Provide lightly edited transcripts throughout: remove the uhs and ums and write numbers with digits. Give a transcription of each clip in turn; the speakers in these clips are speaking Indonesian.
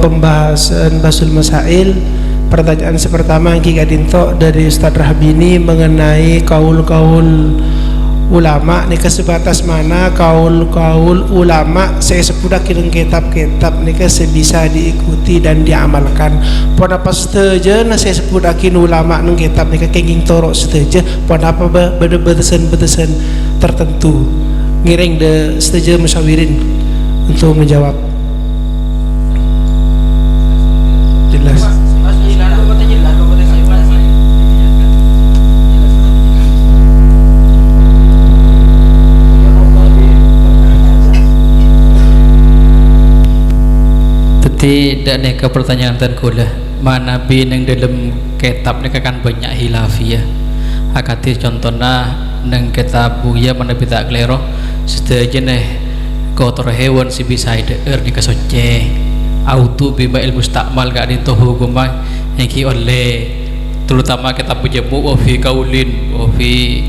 pembahasan Basul Masail. Pertanyaan pertama yang kita dinto dari Ustadz Rahbini mengenai kaul-kaul ulama nika sebatas mana kaul-kaul ulama saya sepudak kirim kitab-kitab nika sebisa diikuti dan diamalkan. Pon apa setuju na saya sepudakin ulama nang kitab nika kenging torok setuju. Pon apa batasan-batasan tertentu. Ngiring de setuju musyawirin untuk menjawab. Jelas. Tidak nih ke pertanyaan tan kula mana bin yang dalam kitab ni kan banyak hilafiyah akati contohnya neng kitab buya mana bisa klero setuju nih kotor hewan si bisa ide ni kesoce auto bima ilmu mustakmal gak dintohu gumang yang ki oleh terutama kitab bujamu wafi kaulin wafi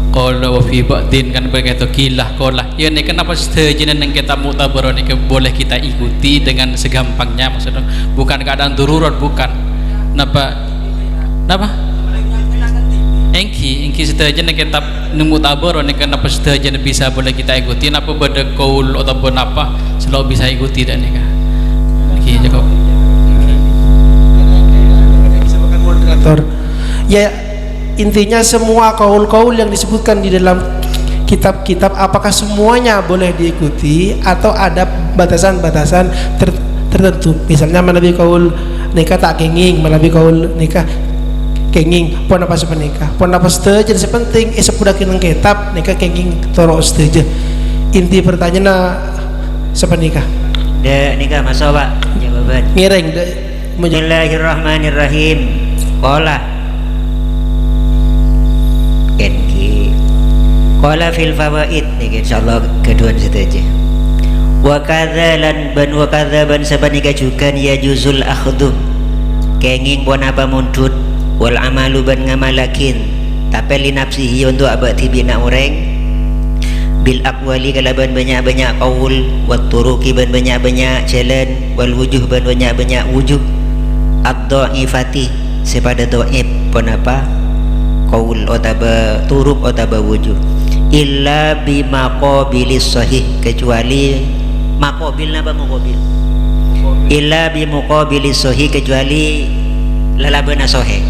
qala wa fi ba'din kan begitu kilah qala ya ni kenapa setuju nang kita muktabar ni boleh kita ikuti dengan segampangnya maksudnya bukan keadaan darurat bukan napa engki setuju nang kita muktabar ni kenapa setuju bisa boleh kita ikuti napa beda qaul ataupun apa selalu bisa ikuti dan ni kan engki jawab moderator ya. Intinya semua kaul-kaul yang disebutkan di dalam kitab-kitab apakah semuanya boleh diikuti atau ada batasan-batasan tertentu. Misalnya menabi kaul nikah tak kenging, menabi kaul nikah kenging pon apa sepenikah pon apa setuju jadi sepenting sepudakin kitab nikah kenging toro setuju. Inti pertanyaan sepenikah de nikah masa Pak jawaban ngiring de Bismillahirrahmanirrahim qala qala fil fawaid nih insyaallah kedua saja wa kadzalan wa kadzaban sabanika juga ya juzul akhdhu kenging pon apa mundut wal amalu ban ngamalakin tapi li nafsihi untuk abad tibina orang bil aqwali kalaban banyak-banyak qaul wat turuqi ban banyak-banyak jalan wal wujuh ban banyak-banyak wujuh ad-dhaifati sepada dhaif pon apa qaul otaba turuq otaba wujuh illa bimaqabilis sahih kecuali maqabil napa muqabil illa bimuqabilis sahih kecuali lalabana sahih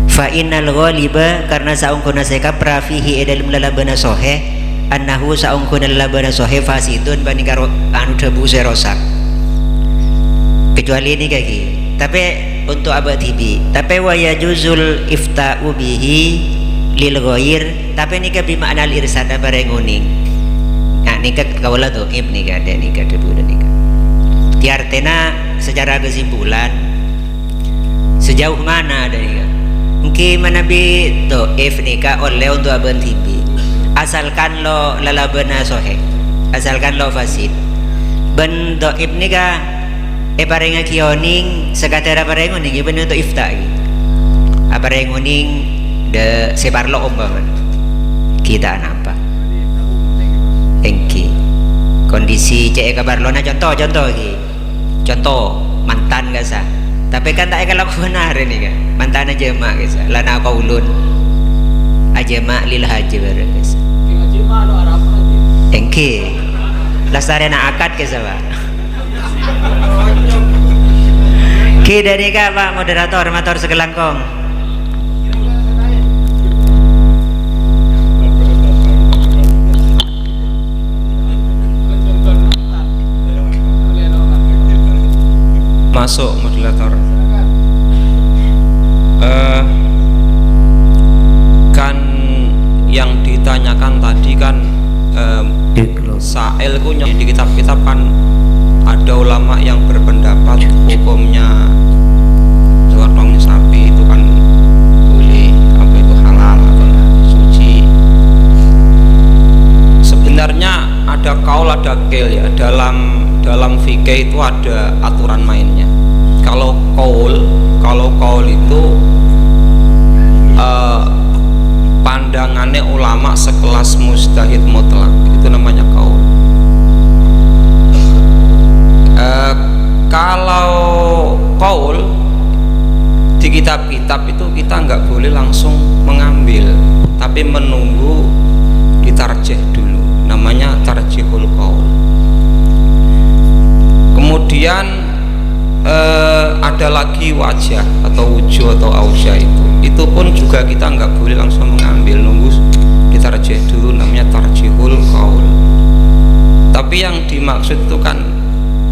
fa innal ghaliba karena saungkuna seka prafihi dalam lalabana sahih annahu saungkuna lalabana sahih fasidun bani karo anu debu serosak kecuali ini kaki tapi untuk abad tibi tapi wa yajuzul ifta'u bihi lil ghair tapi nikah bimakna al-irsada bareng uning nah nikah kaula dhaif nikah ada nikah debu dan nikah tiartena secara kesimpulan sejauh mana ada nikah mungkin manabi dhaif nikah oleh untuk abad tibi asalkan lo lalabana sahih asalkan lo fasid ben dhaif nikah parenga kioning sekadar pareng uning ben untuk ifta pareng uning de separlo ombangan kita nampak engki kondisi cek kabar lo na contoh lagi contoh mantan gak sah tapi kan tak kalau benar ini kan mantan aja mak guys lana kaulun aja mak lil haji bareng guys engki lasarena akad guys apa ki dari Pak moderator motor segelangkong masuk moderator kan yang ditanyakan tadi kan Sa'il kunya di kitab-kitab kan ada ulama yang berpendapat hukumnya potong sapi itu kan boleh apa itu halal atau suci. Sebenarnya ada kaul ada qil ya dalam fikih itu ada aturan mainnya. Kalau kaul itu pandangannya ulama sekelas mujtahid mutlak itu namanya kaul. kitab itu kita nggak boleh langsung mengambil, tapi menunggu ditarjih dulu, namanya tarjihul qaul. Kemudian ada lagi wajah atau wujuh atau ausya, itu pun juga kita nggak boleh langsung mengambil, nunggu ditarjih dulu, namanya tarjihul qaul. Tapi yang dimaksud itu kan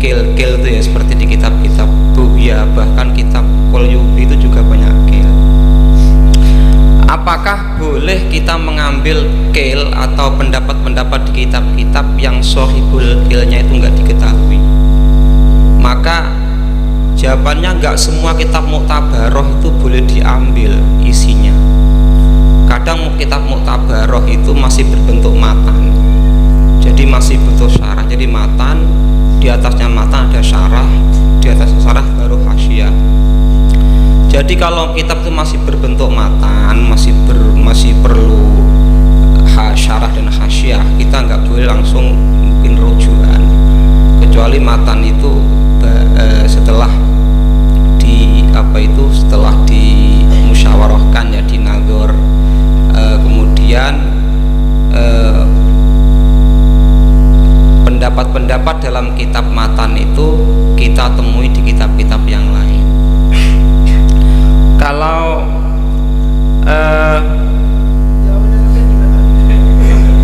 kil itu ya, seperti di kitab-kitab Buya, bahkan kitab Qulyubi itu juga banyak kil. Apakah boleh kita mengambil kil atau pendapat-pendapat di kitab-kitab yang sahibul kilnya itu nggak diketahui? Maka jawabannya nggak semua kitab Mu'tabaroh itu boleh diambil isinya. Kadang kitab Mu'tabaroh itu masih berbentuk matan, jadi masih butuh syarah. Jadi matan, di atasnya matan ada syarah, di atas syarah baru hasyiah. Jadi kalau kitab itu masih berbentuk matan, masih perlu syarah dan hasyiah, kita nggak boleh langsung mungkin rujukan, kecuali matan itu setelah setelah dimusyawarahkan, ya, dinadzor, kemudian pendapat-pendapat dalam kitab matan itu kita temui di kitab-kitab yang lain. Kalau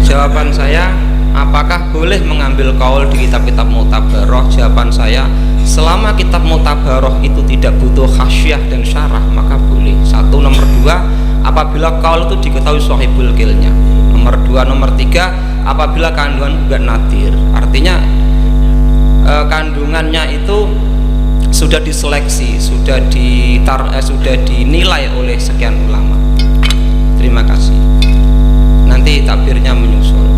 jawaban saya, apakah boleh mengambil kaul di kitab-kitab Mu'tabaroh? Jawaban saya, selama kitab Mu'tabaroh itu tidak butuh hasyiah dan syarah, maka boleh. Satu. Nomor dua, apabila kaul itu diketahui sahibul kilnya. Nomor dua. Nomor tiga, apabila kandungan juga nadir, artinya kandungannya itu sudah diseleksi, sudah dinilai oleh sekian ulama. Terima kasih. Nanti takbirnya menyusul.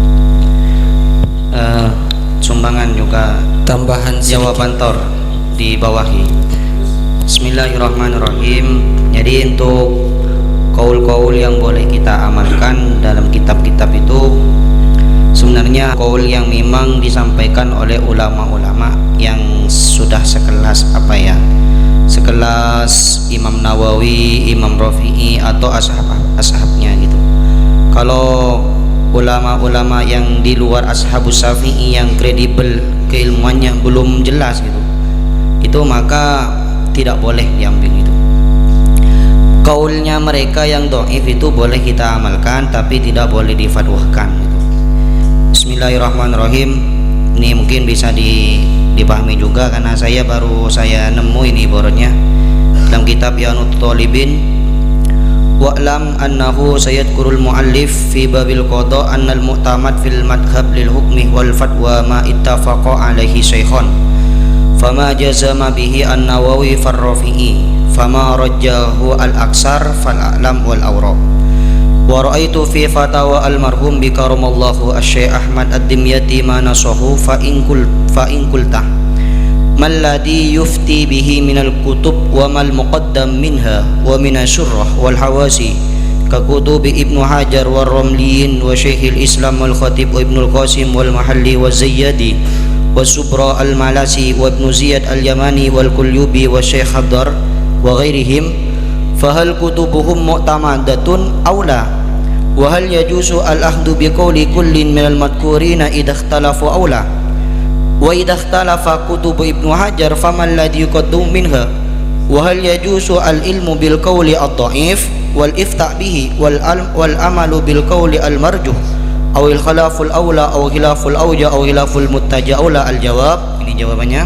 Sumbangan juga Tambahan jawaban tor dibawahi. Bismillahirrahmanirrahim. Jadi untuk kaul-kaul yang boleh kita amalkan dalam kitab-kitab itu sebenarnya kaul yang memang disampaikan oleh ulama-ulama yang sudah sekelas sekelas Imam Nawawi, Imam Rafi'i atau ashabnya gitu. Kalau ulama-ulama yang di luar ashabus Syafi'i yang kredibel keilmuannya belum jelas gitu, itu maka tidak boleh diambil itu. Kaulnya mereka yang dhaif itu boleh kita amalkan, tapi tidak boleh difatwakan gitu. Bismillahirrahmanirrahim. Ini mungkin bisa dipahami juga karena saya nemu ini ibaratnya dalam kitab Yanut Talibin. Wa'lam annahu sayadkurul muallif fi babil qada annal mu'tamad fil madhab lil hukmi wal fatwa ma ittafaqa alaihi shaykhon fama jazama bihi an-Nawawi far-Rafi'i fama rajjahu al-aksar fal-a'lam wal awra wa ra'aitu fi fatawa al-marhum bi karamallahu asy-Syaikh Ahmad ad-Dimyati ma nasahu fa in qulta malladhi yufti bihi minal kutub wa mal muqaddam minha wa minasyurrah wal hawasi ka kutubi Ibnu Hajar wa Ramliyin wa Syekhil Islam wal Khatib wa Ibnul Qasim wal Mahalli wa Zayyadi wa Subra al Malasi wa Ibnu Ziyad al Yamani wal Qulyubi wa Syekh Hadar wa ghairihim fahal kutubuhum mu'tamadatun aw la wa hal yajuzu al ahdu bi qawli kullin minal madhkurina idha ikhtalafu aw la wa idha ikhtalafa kutubu Ibnu Hajar faman ladhi yuqaddam minha wa hal yajuzu al ilmu bil qawli ad-dha'if wal ifta' bihi wal amalu bil qawli al marjuh aw al khilaful awla aw khilaful awja aw khilaful muttaja aula. Al jawab, ini jawabannya,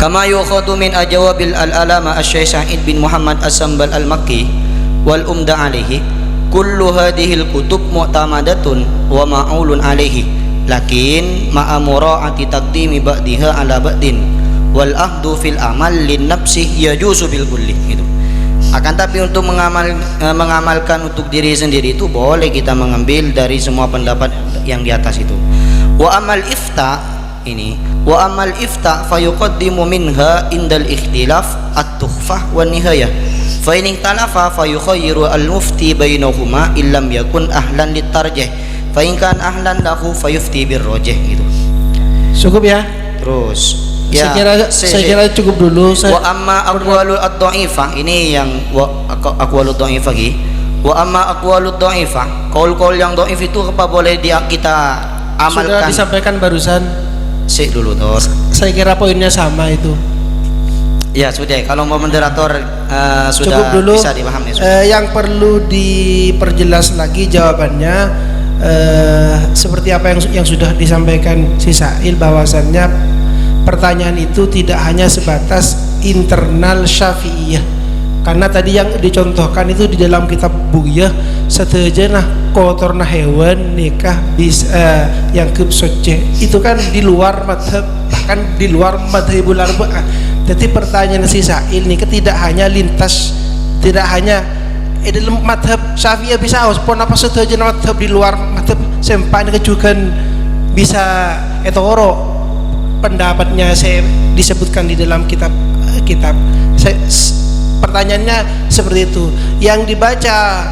kama yukhadu min ajawabil al alama asy-Syaikh Sa'id bin Muhammad as-Sambal al-Makki wal umda alaihi kullu hadhil kutub mu'tamadatun wa ma'ulun alaihi lakin ma'a mura'ati taqdimi ba'diha ala ba'din wal ahdu fil amal lin nafsih yajuzu bil kulli gitu. Akan tapi untuk mengamalkan untuk diri sendiri itu boleh kita mengambil dari semua pendapat yang di atas itu. Wa amal ifta fayuqaddimu minha indal ikhtilaf at-tuhfah wan nihayah fa in ikhtalafa fayukhayyiru al-mufti bainahuma illam yakun ahlan litarjih fa in kan ahlan lahu fayufti birrajih gitu. Cukup ya. Terus Ya, saya kira cukup dulu. Wa amma aqwalul ad-dha'ifah, ini yang aqwalud dha'ifah lagi. Wa amma aqwalud dha'ifah, kaul-kaul yang dhaif itu apa boleh kita amalkan? Sudah disampaikan barusan. Sik dulu toh. Saya kira poinnya sama itu. Ya sudah, kalau mau moderator sudah Cukup dulu. bisa dipahami. Yang perlu diperjelas lagi jawabannya seperti apa yang sudah disampaikan si Sa'il, bahwasannya pertanyaan itu tidak hanya sebatas internal Syafi'iyah, karena tadi yang dicontohkan itu di dalam kitab Bughiyah setejenah kotorna hewan nikah bisa yang kebsoce itu kan di luar madhab, bahkan di luar madhabul arba'ah. Jadi pertanyaan si Sa'il ini tidak hanya lintas, tidak hanya dalam madhab Syafi'iyah bisa pun apa setejenah madhab di luar madhab sempat ini juga bisa etoro pendapatnya saya disebutkan di dalam kitab. Pertanyaannya seperti itu yang dibaca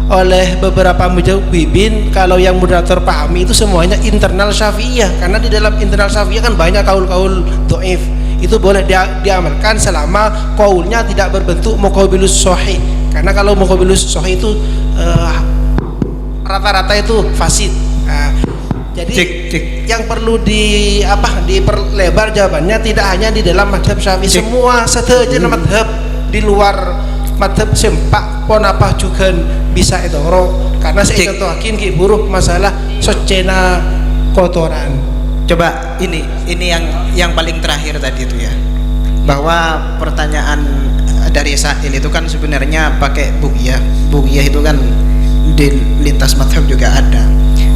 oleh beberapa mujawibin. Kalau yang moderator pahami itu semuanya internal Syafi'iyah, karena di dalam internal Syafi'iyah kan banyak kaul-kaul dhaif. Itu boleh diamalkan selama kaulnya tidak berbentuk muqabilus sahih, karena kalau muqabilus sahih itu rata-rata itu fasid. Jadi yang perlu diperlebar jawabannya tidak hanya di dalam madhab Syafi'i, semua setejenah madhab di luar madhab sempak pon apa juga bisa etoro, karena saya contohakin ki buruh masalah secena kotoran. Coba ini yang paling terakhir tadi itu ya, bahwa pertanyaan dari Sa'il itu kan sebenarnya pakai Bughiyah itu kan di lintas madhab juga ada.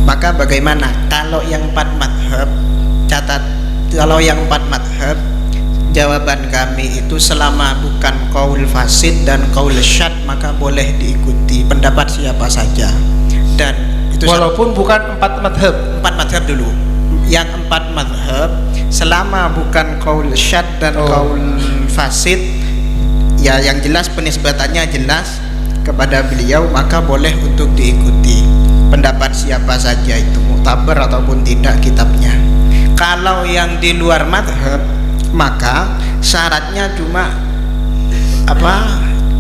Maka bagaimana kalau yang 4 madhab, kalau yang 4 madhab jawaban kami itu selama bukan qaul fasid dan qaul syad maka boleh diikuti pendapat siapa saja. Dan itu walaupun bukan 4 madhab. 4 madhab dulu. Yang 4 madhab selama bukan qaul syad dan qaul fasid, ya yang jelas penisbatannya jelas kepada beliau, maka boleh untuk diikuti pendapat siapa saja itu, muktabar ataupun tidak kitabnya. Kalau yang di luar madhab maka syaratnya cuma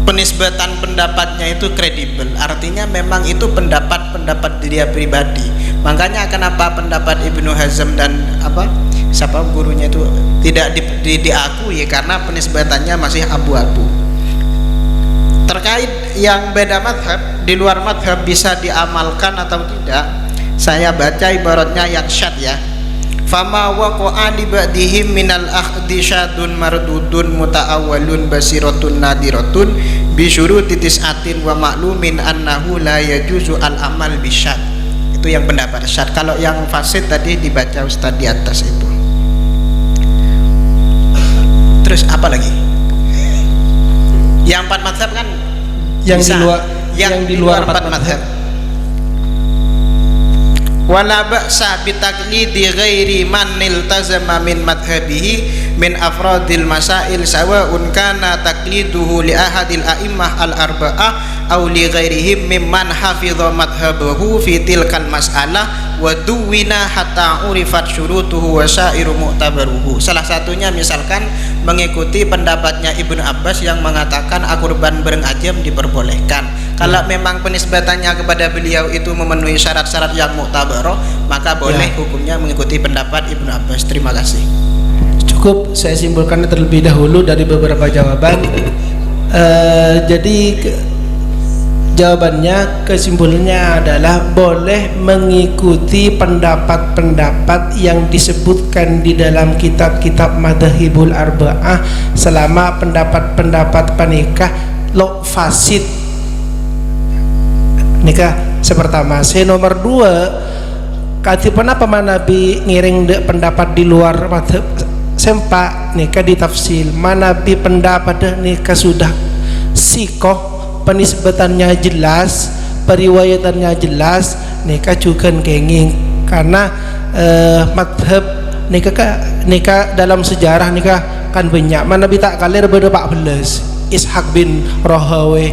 penisbatan pendapatnya itu kredibel, artinya memang itu pendapat dia pribadi. Makanya kenapa pendapat Ibnu Hazm dan siapa gurunya itu tidak diakui, karena penisbatannya masih abu-abu. Terkait yang beda madhab, di luar madhab bisa diamalkan atau tidak, saya baca ibaratnya yang syad ya. Fama waqa'a li ba'dihim minal akhdi syadun mardudun muta'awwalun basiratun nadiratun bi syuruti tis'atin wa ma'lumin annahu la yajuzu al-amal bisyad. Itu yang pendapat syad. Kalau yang fasid tadi dibaca Ustaz di atas itu. Terus apa lagi? Yang 4 madhab kan Yang bisa. di luar 4 madhab. Wala ba'sa bi taqlidi ghairi man iltazama min madhhabihi min afradil masail sawa'un kana taqliduhu li ahadil a'immah al arba'ah aw li ghairihim mimman hafidha madhhabahu fi tilkal mas'alah wa duwina hatta urifat syurutuhu wa syairu mu'tabaruhu. Salah satunya misalkan mengikuti pendapatnya Ibnu Abbas yang mengatakan akurban bareng ajam diperbolehkan. Kalau memang penisbatannya kepada beliau itu memenuhi syarat-syarat yang mu'tabaroh, maka boleh hukumnya mengikuti pendapat Ibnu Abbas. Terima kasih. Cukup saya simpulkan terlebih dahulu dari beberapa jawaban. Jadi jawabannya, kesimpulannya adalah boleh mengikuti pendapat-pendapat yang disebutkan di dalam kitab-kitab Madzhabul Arba'ah selama pendapat-pendapat panikah lo fasid nikah sepertama. Nomor 2, katipun apa Nabi ngiring pendapat di luar madhab sempak nikah ditafsil Nabi pendapat nikah sudah sikoh, penisbatannya jelas, periwayatannya jelas, nikah juga kenging, karena madhab nikah dalam sejarah nikah kan banyak. Nabi tak kalir pada 14 Ishaq bin Rahawai,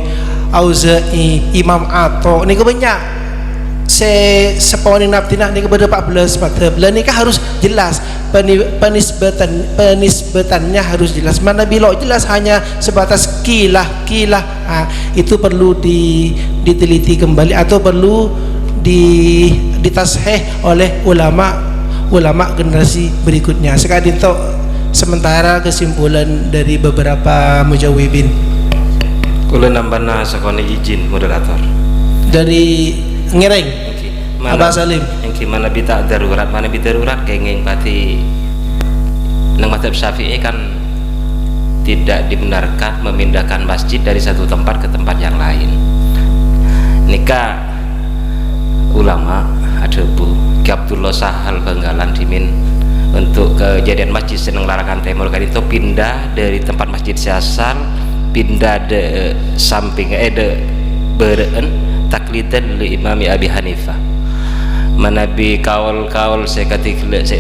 Auza'i, Imam Ato, nikah banyak. Sepawani naftinah nikah pada 14 madhab. Lah nikah harus jelas. penisbatannya harus jelas. Mana bila jelas hanya sebatas kilah, itu perlu diteliti kembali atau perlu ditasheh oleh ulama generasi berikutnya. Sekarang itu sementara kesimpulan dari beberapa mujawibin. Kula nambahna sakone izin moderator. Dari Ngereng, Abah Salim. Yang gimana bita darurat, mana bita darurat kenging pati nang mazhab Syafi'i kan tidak dibenarkan memindahkan masjid dari satu tempat ke tempat yang lain. Nikah ulama ada Bu Ki Abdullah Sahal Banggalan dimin untuk kejadian masjid Seneng Larangan Timur kan itu pindah dari tempat masjid Siasal, pindah de samping de beren taklidan li Imam Abi Hanifah. Manabi kaul-kaul saya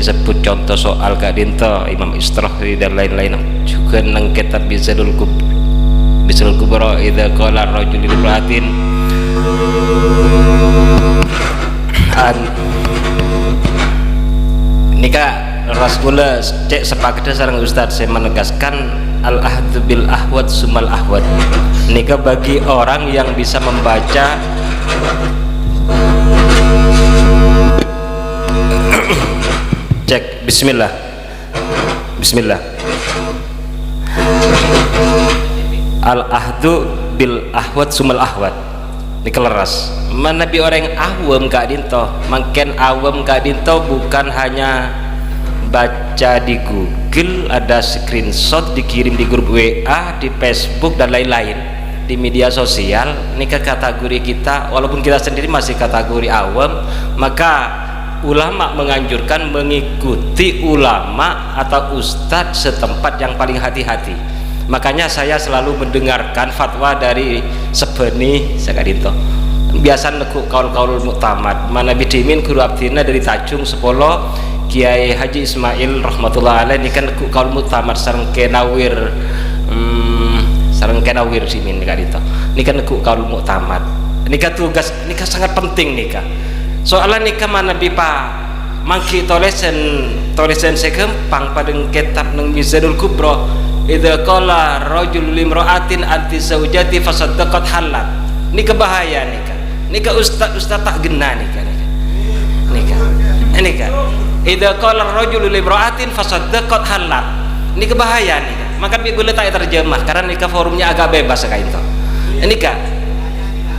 sebut contoh soal kadinto Imam Istrahri dan lain-lain juga nang kitab Bizalul Kubra idza qala ar-rajulu li imra'atin nikah Rasulullah cek sepakat sareng Ustaz saya menegaskan al-ahdu bil ahwad sumal ahwad nikah bagi orang yang bisa membaca cek bismillah al-ahdu bil ahwad sumal ahwad ini keleras mana bi orang awam kak dinto makin awam kak dinto bukan hanya baca di Google, ada screenshot dikirim di grup WA, di Facebook dan lain-lain di media sosial. Ini ke kategori kita, walaupun kita sendiri masih kategori awam, maka ulama menganjurkan mengikuti ulama atau ustadz setempat yang paling hati-hati. Makanya saya selalu mendengarkan fatwa dari Sebeni Sakadinto. Biasa nekuk kaul-kaul muktamad. Mana bidimin guru abdina dari Tajung Sepolo Kiai Haji Ismail rahmatullah alaih ini kan kaul muktamad sareng kenawir simin Sakadinto. Ini kan nekuk kaul muktamad. Nikah tugas nikah sangat penting nikah. Soalnya nikah mana bipa mangki tolesen sekempang padeng kitab nang Mizanul Kubra idza qala rajul limra'atin anti zaujati fasaddaqat halat. Nikah bahaya nikah ustaz tak genah nikah idza qala rajul limra'atin fasaddaqat halat. Nikah bahaya nikah. Maka bi boleh tak terjemah karena nikah forumnya agak bebas kayak itu. Nikah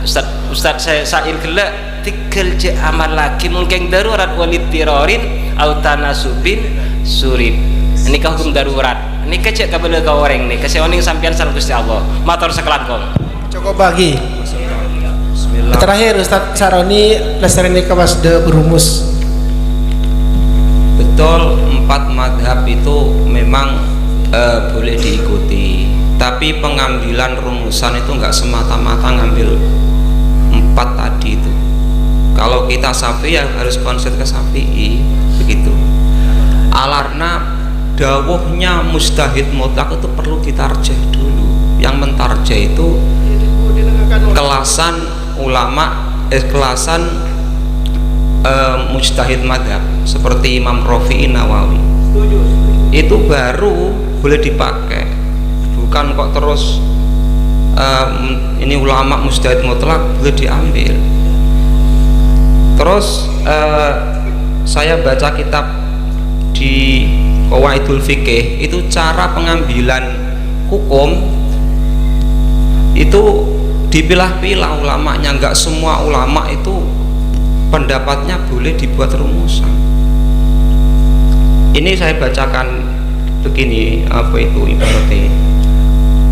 Ustaz saya sail gela tikel je amal laki mungkin darurat walid tirorin au tanasubin surib. Nikah hukum darurat. Nikah cek kabel ka orang nih keseoning sampean sareng Gusti Allah. Matur sekelangkung. Cukup bagi. Terakhir Ustaz Saroni lestari nikah wasda berumus. Betul, 4 madhab itu memang boleh diikuti, tapi pengambilan rumusan itu enggak semata-mata ngambil 4 tadi itu. Kalau kita Syafi'i ya harus konsen ke Syafi'i begitu. Alarna dawuhnya mustahid mutlak itu perlu kita rejeh dulu. Yang mentarjeh itu kelasan ulama, kelasan mujtahid madhab seperti Imam Rafi'i Nawawi. Itu baru boleh dipakai. Bukan kok terus ini ulama mujtahid mutlak boleh diambil. Terus saya baca kitab di Qawaidul Fiqih itu cara pengambilan hukum itu dipilah-pilah ulamanya, enggak semua ulama itu pendapatnya boleh dibuat rumusan. Ini saya bacakan begini apa itu ibaratnya.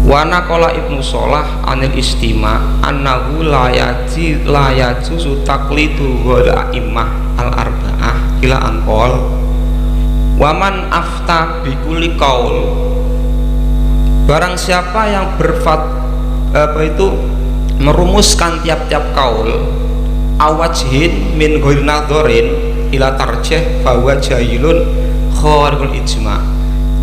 Wa naqala Ibnu Shalah anil istima annahu la yajuzu taqlidu wal a'immah al arba'ah ila anqol wa man afta bi kulli qaul. Barang siapa yang merumuskan tiap-tiap kaul awajhin min ghairi nadharin ila tarjih fa huwa jahilun kharqul ijma'.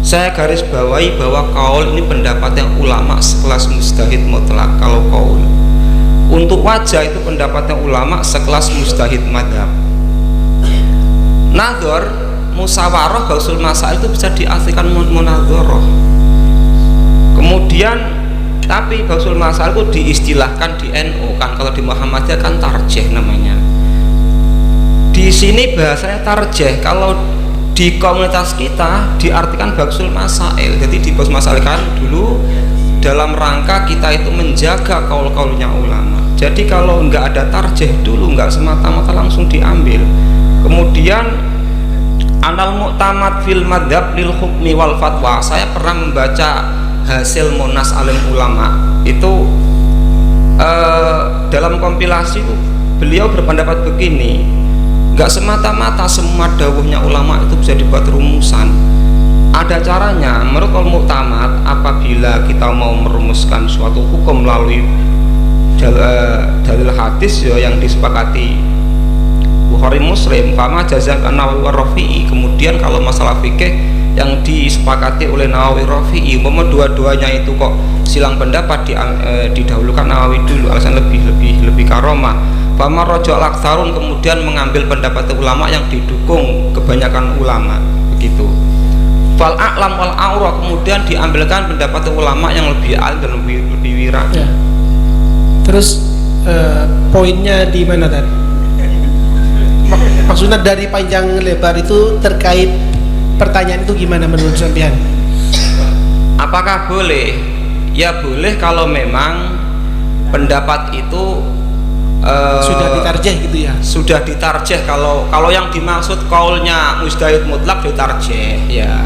Saya garis bawahi bahwa kaul ini pendapat yang ulama sekelas mujtahid mutlak. Kalau kaul untuk wajah itu pendapatnya ulama sekelas mujtahid madhab. Nadhar musawarah bausul masail itu bisa diartikan munadharah. Kemudian tapi bausul masail itu diistilahkan di NU kan, kalau di Muhammadiyah kan tarjih namanya. Di sini bahasanya tarjih, kalau di komunitas kita diartikan bausul masail. Jadi di bausul masail kan dulu dalam rangka kita itu menjaga kaul-kaulnya ulama. Jadi kalau nggak ada tarjih dulu, nggak semata-mata langsung diambil. Kemudian anal mu'tamad fil madhab lil hukmi wal fatwa. Saya pernah membaca hasil Monas Alim Ulama itu dalam kompilasi itu beliau berpendapat begini, nggak semata-mata semua dawuhnya ulama itu bisa dibuat rumusan. Ada caranya. Menurut kaul mu'tamad, apabila kita mau merumuskan suatu hukum melalui dalil hadis ya yang disepakati Bukhari Muslim, fama jazak Nawawi wa Rafi'i. Kemudian kalau masalah fikih yang disepakati oleh Nawawi Rafi'i, umpama dua-duanya itu kok silang pendapat, didahulukan Nawawi dulu, alasan lebih karomah. Fama rojo al-aktsarun, kemudian mengambil pendapat ulama yang didukung kebanyakan ulama, begitu. Fal a'lam wal aura, kemudian diambilkan pendapat ulama yang lebih alim dan lebih wira. Ya. Terus poinnya di mana tadi? Maksudnya dari panjang lebar itu terkait pertanyaan itu gimana menurut sampean? Apakah boleh? Ya boleh kalau memang pendapat itu sudah ditarjih gitu ya? Sudah ditarjih. Kalau yang dimaksud kaulnya mujtahid mutlak ditarjih ya.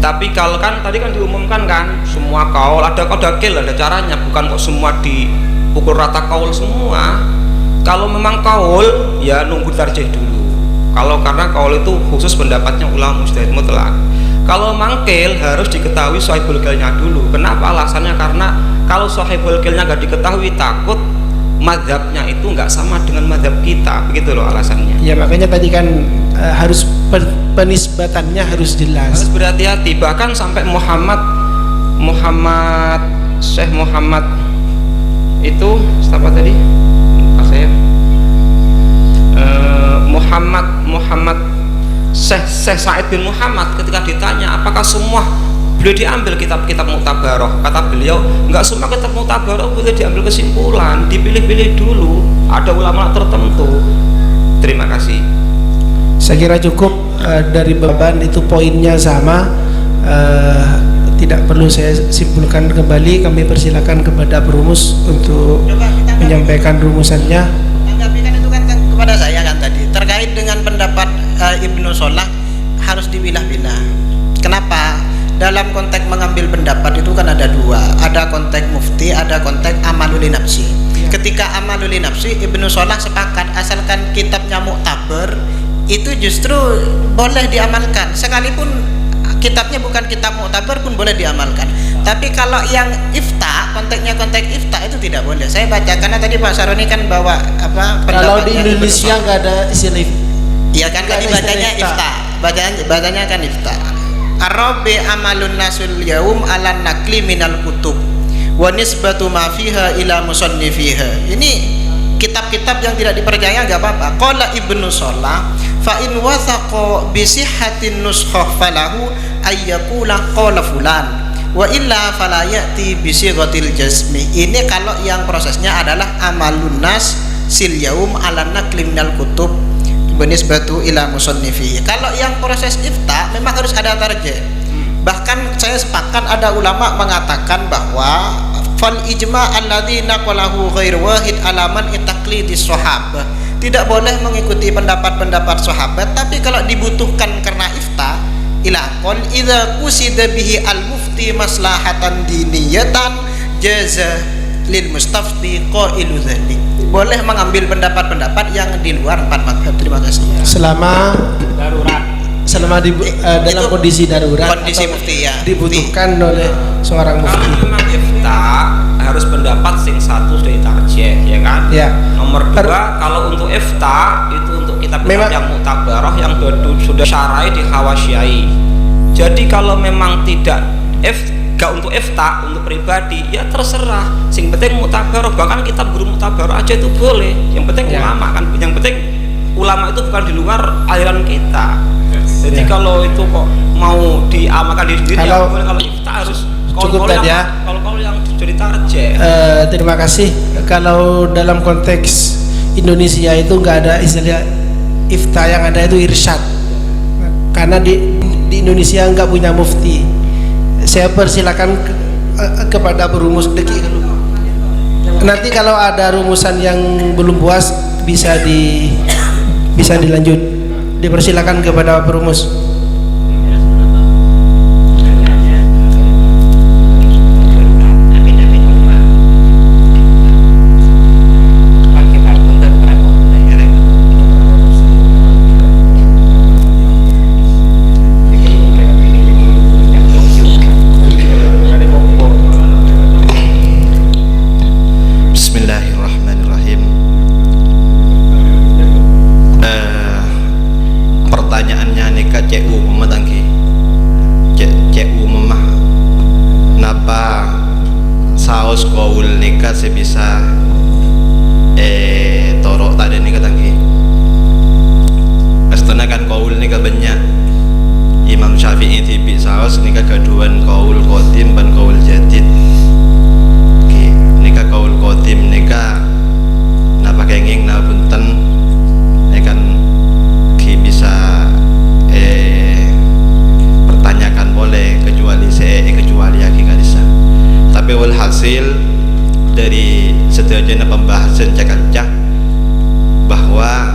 Tapi kalau kan tadi kan diumumkan kan semua kaul ada kodakil, ada caranya, bukan kok semua dipukul rata kaul semua. Kalau memang kaul ya nunggu tarjih dulu. Kalau karena kaul itu khusus pendapatnya ulama mujtahid mutlak. Kalau mangkil harus diketahui sahibul qilnya dulu. Kenapa? Alasannya karena kalau sahibul qilnya nggak diketahui, takut madhabnya itu nggak sama dengan madhab kita, begitu loh alasannya. Ya makanya tadi kan harus penisbatannya harus jelas. Harus berhati-hati. Bahkan sampai Syekh Muhammad itu siapa tadi? Saya Muhammad Syekh Sa'id bin Muhammad ketika ditanya apakah semua boleh diambil kitab-kitab muktabaroh, kata beliau enggak semua kitab muktabaroh boleh diambil kesimpulan, dipilih-pilih dulu, ada ulama tertentu. Terima kasih. Saya kira cukup dari beban itu, poinnya sama, tidak perlu saya simpulkan kembali. Kami persilakan kepada perumus untuk menyampaikan rumusannya. Tanggapi kan itu kan kepada saya kan tadi terkait dengan pendapat Ibnu Solah harus dipilah-pilah. Kenapa? Dalam konteks mengambil pendapat itu kan ada dua, ada konteks mufti, ada konteks amalul nafsi. Ketika amalul nafsi, Ibnu Solah sepakat asalkan kitabnya muktabar itu justru boleh diamalkan, sekalipun kitabnya bukan kitab muktabar pun boleh diamalkan. Tapi kalau yang ifta, konteksnya konteks ifta itu tidak boleh. Saya baca karena tadi Pak Saroni kan bawa apa kalau di pendapatnya Indonesia nggak ada istilah. Iya kan, kami bacanya ifta, bacanya kan ifta. Arabi amalun nasul yaum ala nakli minal kutub wa nisbatu ma fiha ila musannifiha. Ini kitab-kitab yang tidak dipercaya enggak apa-apa. Qala Ibnu Shalah fa in wathaqa bi sihhatin nuskhah falahu ayyaqula qala fulan wa illa fala ya'ti bi sighatil jazmi. Ini kalau yang prosesnya adalah amalun nas sil yaum ala nakli minal kutub benisbatu ila musannifi. Kalau yang proses ifta memang harus ada tarjih. Bahkan saya sepakat ada ulama mengatakan bahwa fal ijma' alladzi naqalahu ghairu wahid alaman itaqlidis sahabah. Tidak boleh mengikuti pendapat-pendapat sahabat, tapi kalau dibutuhkan karena ifta ila qul idza qusida bihi al mufti maslahatan diniyatan jaza lil mustafti qailu dzalik. Boleh mengambil pendapat-pendapat yang di luar empat mazhab. Terima kasih. Selama dalam kondisi darurat, kondisi mufti ya, dibutuhkan oleh seorang mufti. Kalau memang ifta harus pendapat sing satu sudah tarjih, ya kan? Ya. Nomor dua, kalau untuk ifta itu untuk kitab-kitab yang muktabarah yang sudah syar'i di hawasyai. Jadi kalau memang tidak gak untuk ifta, untuk pribadi ya terserah, sing penting mutabaroh. Bahkan kitab guru mutabaroh aja itu boleh, yang penting ulama kan, yang penting ulama itu bukan di luar aliran kita. Jadi Ya. kalau itu kok mau diamalkan diri sendiri Kalau- ya boleh, kalau kita harus Cukup kalau tadi yang, ya. kalau yang cerita rejek. Terima kasih. Kalau dalam konteks Indonesia itu nggak ada istilah ifta, yang ada itu irsyad. Karena di Indonesia nggak punya mufti. Saya persilakan kepada perumus deki. Nanti kalau ada rumusan yang belum puas bisa dilanjut. Dipersilakan kepada perumus. Bismillahirrahmanirrahim. Pertanyaannya nikah cek umum tangki, cek umum mah. Napa saus kaul nikah sebisa torok tadi nikah tangki. Pastana kan kaul nikah banyak. Imam Syafi'i tipi saus nikah keduan kaul qadim dan kaul jadid. Nikah kaul qadim nikah napa kenging napa punten kan ki bisa pertanyakan boleh kecuali aki kadisa. Tapi walhasil dari seterusnya pembahasan cakap bahwa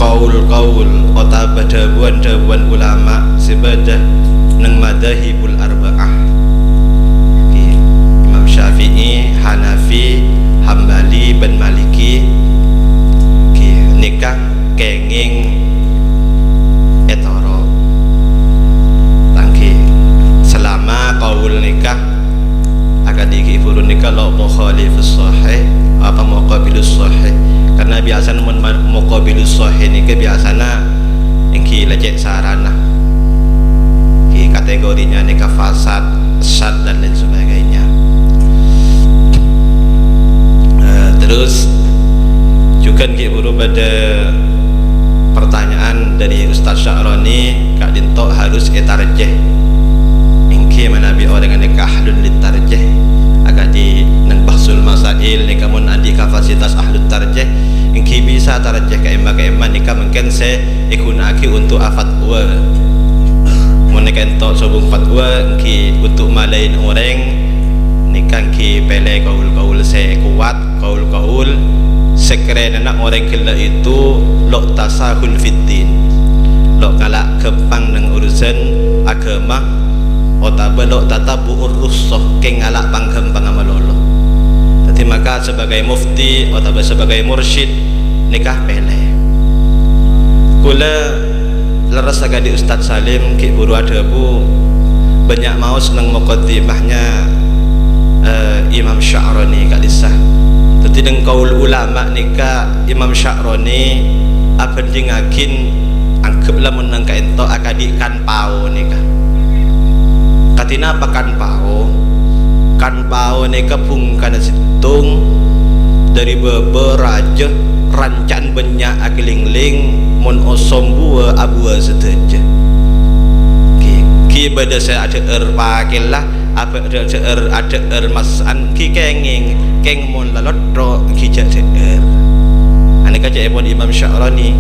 kaul atau dabuan ulama sebadah nang madahibul arba'ah, Imam Syafi'i, Hanafi, Hambali, dan Maliki, nikah kenging etoro tangki selama kaul nikah akan dikifurun nikah lo mukhalifus sahih apa muqabilus sahih, karena biasanya muqabilus sahih nikah biasanya ingki lecek sarana kategorinya nikah fasad, syad dan lain sebagainya. Terus juga buru pada pertanyaan dari Ustaz Sya'roni, Kak Dinto harus etarjeh ingki manabi orang yang nikah ahlul litarjeh agak di nang bahsul masail nikah mun adi kapasitas ahlut tarjeh ingki bisa tarjeh ke emma nikah mungkin se ikunaki untuk afatwa mun nikah ento sobung fatwa ingki untuk malain orang nikah ki pele kaul se kuat kaul sekeren anak orang kela itu lok tasahul fiddin, lok galak kepang nang urusan agama otaba lok tatabu urrusoh ke ngalak panggem pangamalolo. Jadi maka sebagai mufti otaba sebagai mursyid nikah pele kula leres agak di Ustaz Salim ki buru ada bu banyak mau senang muqaddimahnya Imam Sya'roni kadisah. Jadi dengan kaul ulama nikah Imam Sya'roni apa dingakin anggaplah menang ka ento akadikan pao nikah. Katina apa kan pao nikah pungkana situng dari beraja rancan banyak akilingling mon osom bua abua seteja. Ki beda saya ada pakilah apa ada masan ki keng mon lalotro ki jader ane kaca pun Imam Sya'roni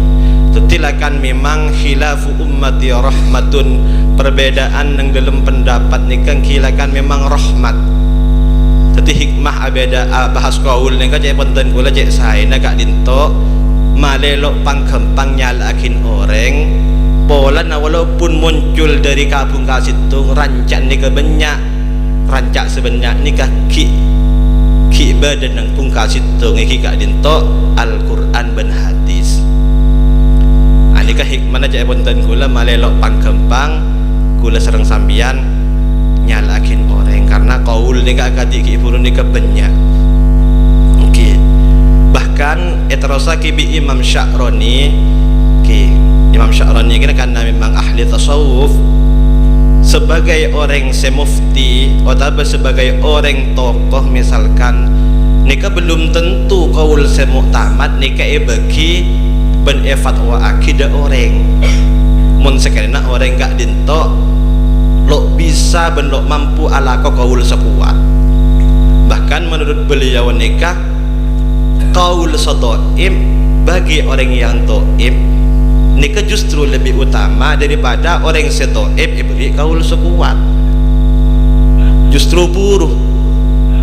tetilakan memang khilafu ummati rahmatun, perbedaan yang dalam pendapat nikah khilakan memang rahmat. Jadi hikmah abeda bahas kaul ni kaca pun dan kula cek saya nak dinto malelok pangkempang nyalakin orang pola na walaupun muncul dari kabung kasitung rancak nikah banyak rancak sebenarnya nikah ki badan nang pungkas itu ngiki kak dinto Al-Quran ben hadis. Anika hikmana cak ponten kula malelok pangkempang kula serang sambian nyalakin orang karena kaul nikah kadi ki purun nikah banyak. Oke. Bahkan eterosa ki bi Imam Sya'roni Imam Sya'roni ini karena memang ahli tasawuf sebagai orang semufti atau sebagai orang tokoh misalkan nikah belum tentu kaul semuktamad nikah bagi ben fatwa akidah orang mun sekarang orang gak dinto lo bisa ben lo mampu ala kaul sekuat. Bahkan menurut beliau nikah kaul sodoim bagi orang yang toib nikah justru lebih utama daripada orang setoib beri kaul sekuat. Justru buruh,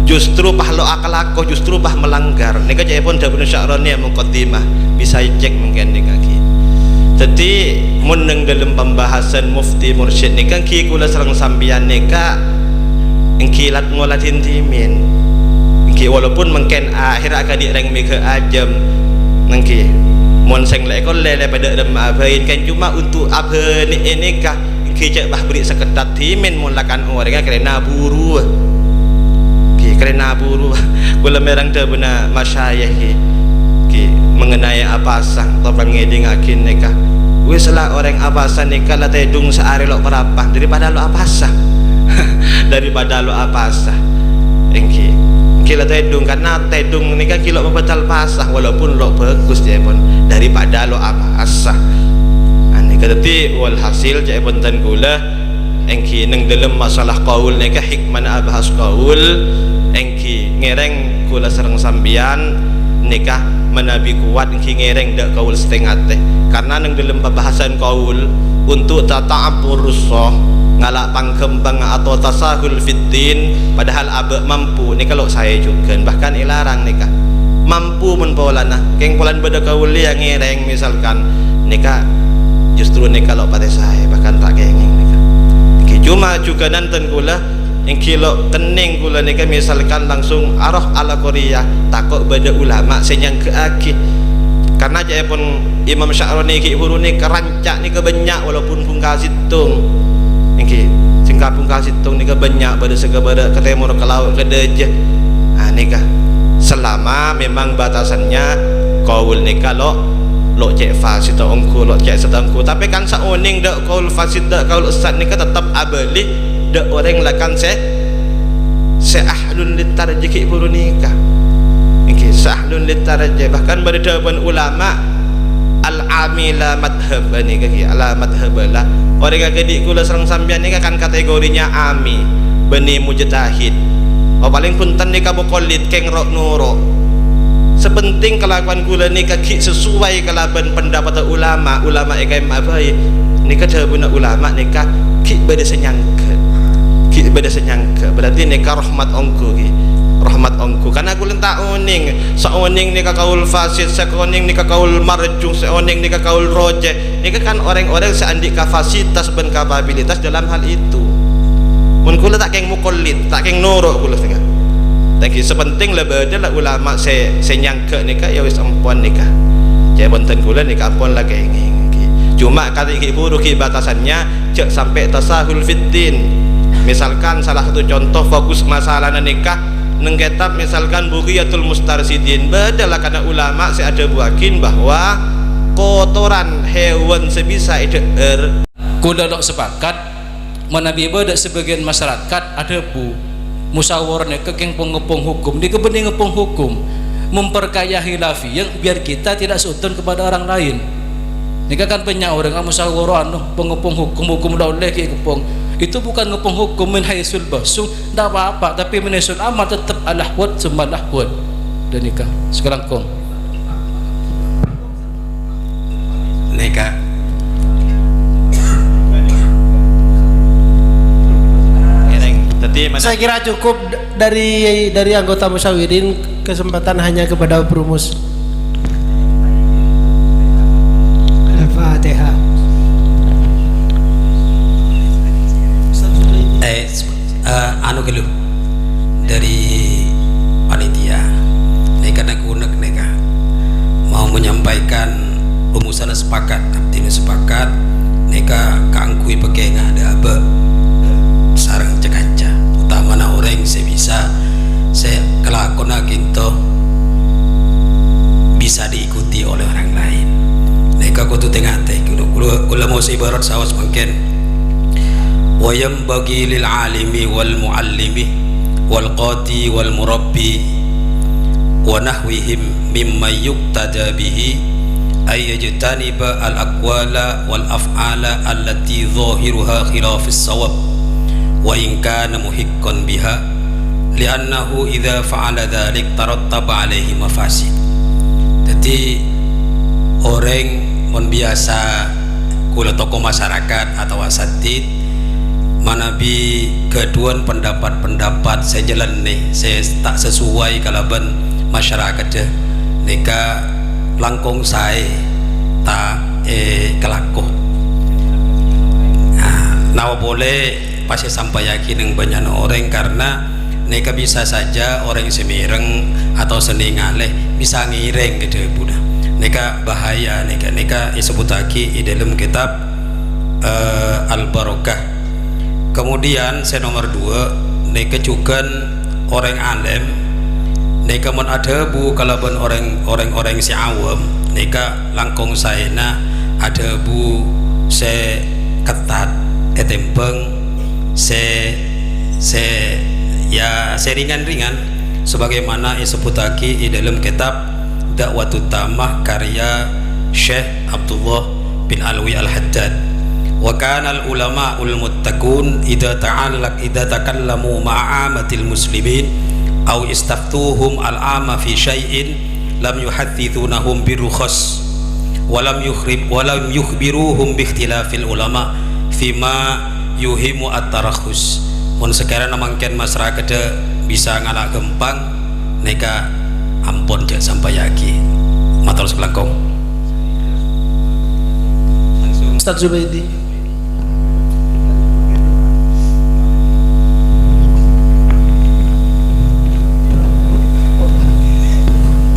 justru pah lo akal justru pah melanggar. Nikah jaya pun dah benar Sya'rani yang mengkotimah bisa cek mungkin nikah ki. Jadi meneng dalam pembahasan mufti mursyid nikah ki kula serang sambian nikah engkilat ngolat intimin. Engki walaupun mungkin akhir akadik reng mika ajam engki mon seng lekol lele pada remah abain kan cuma untuk apa ni nikah engki cek bah beri sekedat timin mulakan orang kerana buru. Kerana buru kula merang dah benar masyayikh ki mengenai abasah atau pengeding akin nikah wis lah orang abasah nikah lah tedung sehari lo berapa daripada lo abasah daripada lo abasah engki lah tedung karena tedung nikah kilo membatal pasah walaupun lo bagus je pun daripada lo abasah nikah tadi walhasil je pun tan kula engki neng dalam masalah qaul nikah hikmah abahas qaul engki ngereng kula serang sambian nikah menabi kuat engki ngereng dak kaul setengah teh karena nang dalam pembahasan kaul untuk tata'abbur rusuh ngalak pangkembang atau tasahul fiddin padahal abek mampu ni kalau saya juga bahkan ilarang nikah mampu menpolana keng polan beda kaul yang ngereng misalkan nikah justru nikah kalau pada saya bahkan tak kenging nikah cuma juga nanten kula yang kilo kening kula nikah misalkan langsung arah ala Korea takut beda ulama senyang ke aki karena jaya pun Imam Sya'rani ki huru ni kerancak ni kebanyak walaupun pungkas hitung engki singkat pungkas hitung ni kebanyak pada segala ke timur ke laut ke deje nikah selama memang batasannya kaul nikah lo cek fasid ongku lo cek setengku tapi kan saoning dak kaul fasid dak kaul ustad nikah tetap abali dak orang lakan se ahlun litarji ki buru nikah iki sahlun litarji bahkan berdepan ulama al-amila madhab nikah ki ala madhabalah orang gadik kula serang sambian nikah kan kategorinya ami bani mujtahid paling punten nikah muqallid keng rok nuro sepenting kelakuan kula nikah ki sesuai kelaban pendapat ulama ikai mabai nikah dhabuna ulama nikah ki beda senyangka beda senyangka berarti nikah rahmat ongku ki rahmat ongku karena aku lentak oning saoning nikah kaul fasid saoning nikah kaul marjung saoning nikah kaul roje nikah kan orang-orang seandik kapasitas dan kapabilitas dalam hal itu mun kula tak keng muqallid tak keng nuruk kula setengah tapi sepenting lebih adalah ulama senyangka nikah ya wis ampun nikah jadi bonten kula nikah ampun lah kenging cuma kata iki buru ki batasannya cek sampai tasahul fiddin. Misalkan salah satu contoh fokus masalah nikah nengketab misalkan Bughiyatul Mustarsidin badalah karena ulama saya ada buakin bahwa kotoran hewan sebisa eder kula dok sepakat menabi beda sebagian masyarakat ada bu musyawarah kekeng pengepung hukum di kebening ngepung hukum memperkaya khilafiyah biar kita tidak sutun kepada orang lain nikah kan banyak orang musyawarah pengepung hukum dauleh ki kepung itu bukan ngepung hukum min haisul basung tak apa-apa tapi min haisul amal tetap alahwat semalahwat dan nikah sekarang kong nikah saya kira cukup dari anggota musyawirin kesempatan hanya kepada Brumus. Al-Fatihah. Anu gelu dari panitia nikah nak unek nikah mau menyampaikan rumusan sepakat abdina sepakat nikah kangkui pakai ada apa sarang cekanca utama na orang saya bisa saya kelakon aginto bisa diikuti oleh orang lain nikah kutu tengah teh kula mau ibarat sawas mungkin wayam bagi lil alimi wal muallimi wal qadi wal murabbi wa nahwihim mimma yuqtada bihi ay yajtaniba al-aqwala wal af'ala allati zahiruha khilafis sawab wa in kana muhiqqan biha li'annahu idza fa'ala dhalik tarattaba alaihi mafasid. Jadi orang mon biasa kula tokoh masyarakat atau asatid manabi keduan pendapat-pendapat saya jalan nih, saya tak sesuai kalaban masyarakat je nika langkong saya tak kelakuh. Nah boleh pasti sampai yakin yang banyak orang karena nika bisa saja orang semireng atau seningaleh bisa ngireng gitu Buddha. Nika bahaya nika disebut lagi di dalam kitab Al-Barokah. Kemudian saya nomor 2 nika juga orang alim nika mon ada bu kalaban orang si awam nika langkong saya ada bu saya ketat etempeng ya ringan-ringan sebagaimana disebut lagi di dalam kitab Da'watut Tamah karya Syekh Abdullah bin Alwi Al-Haddad. Wa kana al-ulama'ul muttaqun idza takallamu ma'amatil muslimin aw istaftuhum al-'ama fi syai'in lam yuhaddithunahum birukhas wa lam yukhbiruhum bi ikhtilafil ulama fima yuhimu at-tarakhus. Mun sekarang mangken masyarakat bisa ngalak gempang neka ampun jak sampai yaki matur selangkong. Ustaz Zubaidi.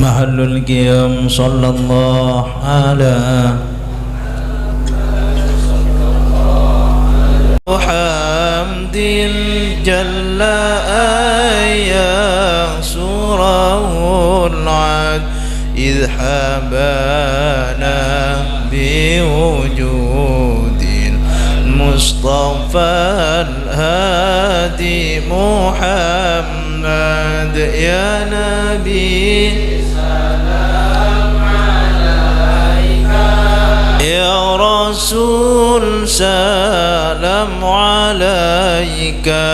Mahallul qiyam sallallahu ala Muhammadin jalla ayya surahul ad idh habana biwujudil Mustafa al-hadi Muhammad ya Nabi ya Rasul salam alaika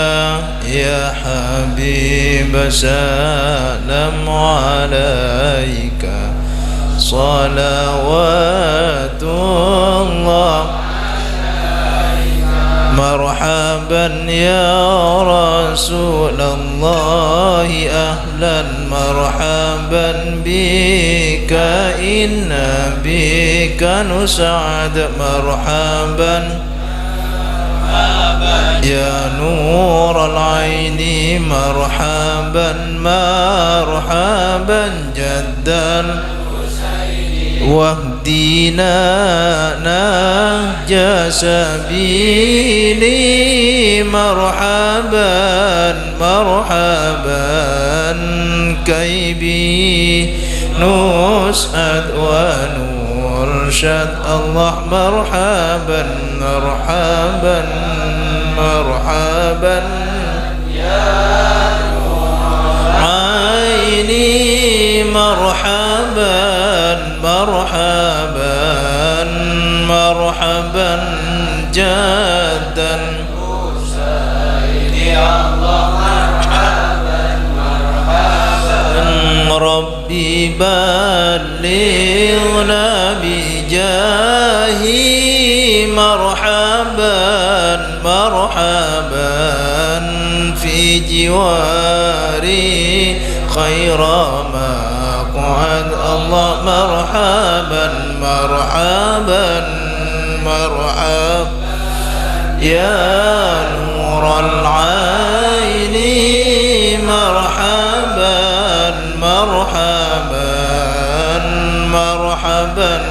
ya Habib salam alaika salawatullah marhaban ya Rasulullah ahlan marhaban bika inna bika nus'ad marhaban ya nur al-aini marhaban marhaban jaddal wahdina nahja sabili marhaban marhaban kaibi nus'ad wa nurshad Allah marhaban marhaban marhaban ya aini marhaban marhaban marhaban jaddan Husaini Allah marhaban marhaban Rabbi balighna bijahi marhaban marhaban fi jiwari khaira maq'ad Allah marhaban marhaban marhab ya nural aini marhaban marhaban marhaban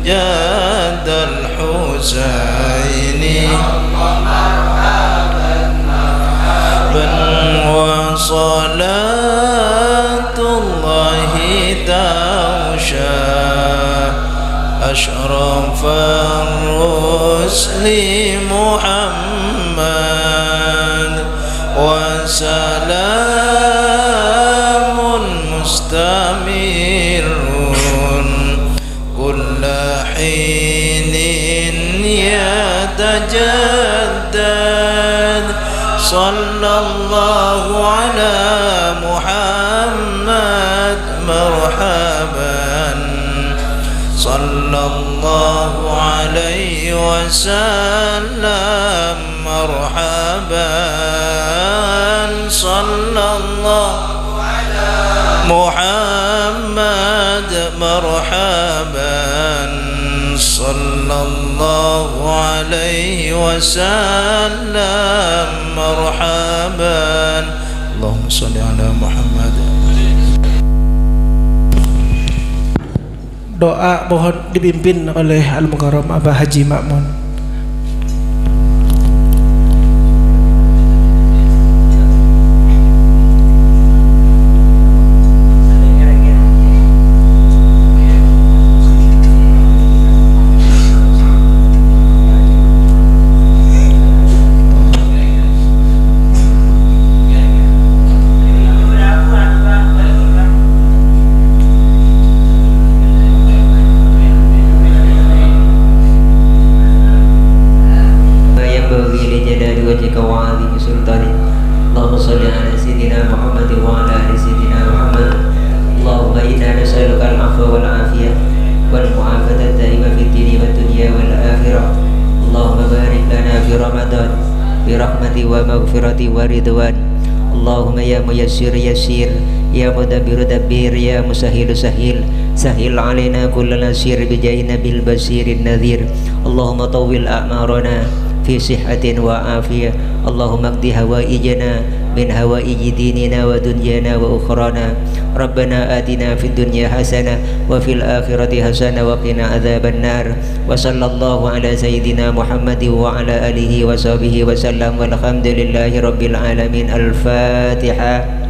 jadal Husaini marhaban marhaban wa salatullahi tausha أشرف الرسل محمد وسلام مستمر كل صلى الله على محمد مرحبا صلى الله عليه وسلم مرحبا صلى الله على محمد مرحبا صلى الله عليه وسلم مرحبا اللهم صل على محمد. Doa mohon dipimpin oleh Al-Mukarram Abah Haji Ma'mun. Waridwan Allahumma ya muyassir yassir ya mudabbir dabbir ya musahhil sahhil sahhil alaina kullal nasir bijahi nabil basirin nadhir Allahumma tawwil a'marana fi sihhatin wa afiyah Allahumma qdi hawaijana min hawaiji dinina wa dunyana wa ukhrana Rabbana atina fid dunya hasanah wa fil akhirati hasanah wa qina adzaban nar wa sallallahu ala sayyidina Muhammadin wa ala alihi wa sahbihi wa sallam walhamdulillahi rabbil alamin. Al-Fatihah.